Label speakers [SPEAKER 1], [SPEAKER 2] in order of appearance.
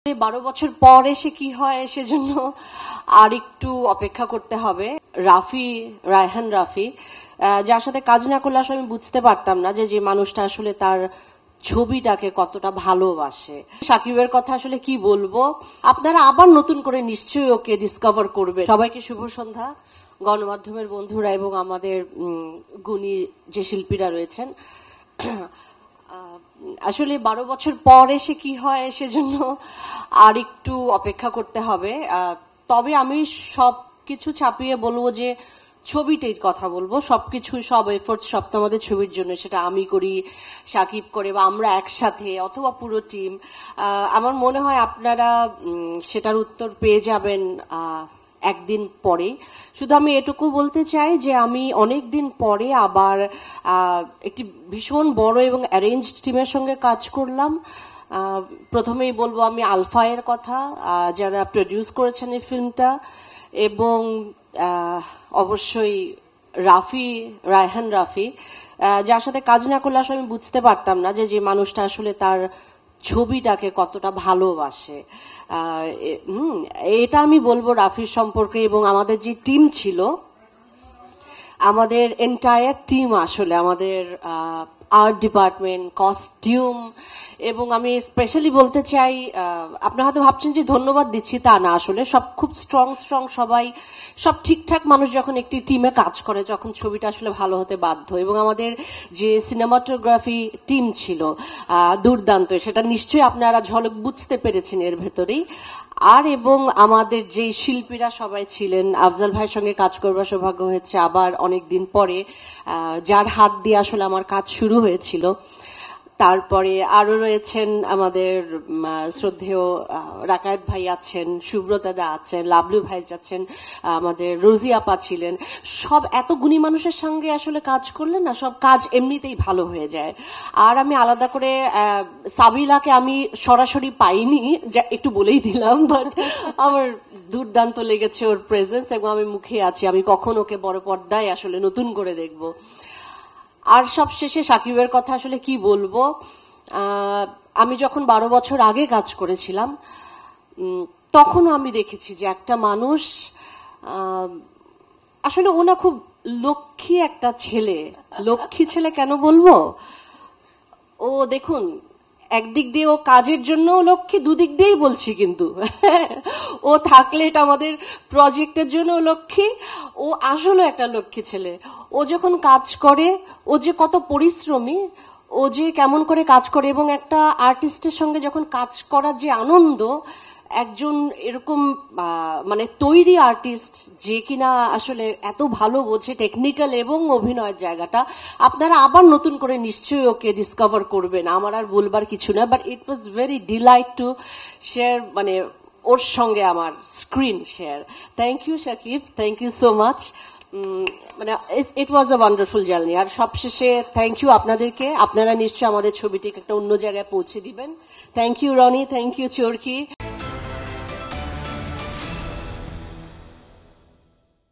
[SPEAKER 1] 12 বছর পর এসে কি হয় সেজন্য আর একটু অপেক্ষা করতে হবে। রায়হান রাফি যার সাথে কাজ না করলে আসলে আমি বুঝতে পারতাম না যে মানুষটা আসলে তার ছবিটাকে কতটা ভালোবাসে। সাকিবের কথা আসলে কি বলবো, আপনারা আবার নতুন করে নিশ্চয়ই ওকে ডিসকভার করবে। সবাইকে শুভ সন্ধ্যা, গণমাধ্যমের বন্ধুরা এবং আমাদের গুণী যে শিল্পীরা রয়েছেন। আসলে 12 বছর পর এসে কি হয় সেজন্য আর একটু অপেক্ষা করতে হবে। তবে আমি সবকিছু ছাপিয়ে বলবো যে ছবিটার কথা বলবো। সবকিছু, সব এফোর্ট সব তো আমাদের ছবির জন্য, সেটা আমি করি, সাকিব করে, বা আমরা একসাথে, অথবা পুরো টিম। আমার মনে হয় আপনারা সেটার উত্তর পেয়ে যাবেন একদিন পরে। শুধু আমি এটুকু বলতে চাই যে আমি অনেক দিন পরে আবার একটি ভীষণ বড় এবং অ্যারেঞ্জড টিমের সঙ্গে কাজ করলাম। প্রথমেই বলবো আমি আলফায়ের কথা, যারা প্রডিউস করেছেন এই ফিল্মটা, এবং অবশ্যই রায়হান রাফি যার সাথে কাজ না করলে আসলে আমি বুঝতে পারতাম না যে মানুষটা আসলে তার ছবিটাকে কতটা ভালোবাসে। এটা আমি বলবো রাফির সম্পর্কে। এবং আমাদের যে টিম ছিল, আমাদের এন্টায়ার টিম, আসলে আমাদের আর্ট ডিপার্টমেন্ট, কস্টিউম, এবং আমি স্পেশালি বলতে চাই, আপনারা হয়তো ভাবছেন যে ধন্যবাদ দিচ্ছি, তা না, আসলে সব খুব স্ট্রং সবাই, সব ঠিকঠাক মানুষ যখন একটি টিমে কাজ করে তখন ছবিটা আসলে ভালো হতে বাধ্য। এবং আমাদের যে সিনেমাটোগ্রাফি টিম ছিল দুর্দান্ত, সেটা নিশ্চয়ই আপনারা ঝলক বুঝতে পেরেছেন এর ভেতরেই। আর এবং আমাদের যে শিল্পীরা সবাই ছিলেন, আফজাল ভাইয়ের সঙ্গে কাজ করবার সৌভাগ্য হয়েছে আবার অনেকদিন পরে, যার হাত দিয়ে আসলে আমার কাজ শুরু হয়েছিল। তারপরে আরো রয়েছেন আমাদের শ্রদ্ধেয় রাকায়েত ভাই আছেন, সুব্রতা আছেন, লাবলু ভাই আছেন, আমাদের রোজি আপা ছিলেন। সব এত গুণী মানুষের সঙ্গে আসলে কাজ করলে না, সব কাজ এমনিতেই ভালো হয়ে যায়। আর আমি আলাদা করে সাবিলাকে আমি সরাসরি পাইনি, যা একটু বলেই দিলাম, বাট আমার দুর্দান্ত লেগেছে ওর প্রেজেন্স, এবং আমি মুখে আছি আমি কখন ওকে বড় পর্দায় আসলে নতুন করে দেখব। আর সব শেষে সাকিবের কথা আসলে কি বলবো, আমি যখন 12 বছর আগে কাজ করেছিলাম তখনও আমি দেখেছি যে একটা মানুষ, আসলে ওনা খুব লক্ষ্মী একটা ছেলে। লক্ষ্মী ছেলে কেন বলবো, ও দেখুন একদিক দিয়ে ও কাজের জন্যও লক্ষ্মী, দুদিক দিয়েই বলছি কিন্তু ও থাকলে এটা আমাদের প্রজেক্টের জন্য লক্ষ্মী। ও আসলে একটা লক্ষ্মী ছেলে। ও যখন কাজ করে, ও যে কত পরিশ্রমী, ও যে কেমন করে কাজ করে, এবং একটা আর্টিস্টের সঙ্গে যখন কাজ করার যে আনন্দ, একজন এরকম মানে তৈরি আর্টিস্ট যে কিনা আসলে এত ভালো বোঝে টেকনিক্যাল এবং অভিনয়ের জায়গাটা, আপনারা আবার নতুন করে নিশ্চয়ই ওকে ডিসকভার করবেন। আমার আর বলবার কিছু না, but it was very delight to share, মানে ওর সঙ্গে আমার screen share. Thank you Shakib, thank you so much. মানে it was a wonderful journey. আর সবশেষে থ্যাংক ইউ আপনাদেরকে, আপনারা নিশ্চয়ই আমাদের ছবিটিকে একটা অন্য জায়গায় পৌঁছে দিবেন। Thank you Roni, thank you Chorki.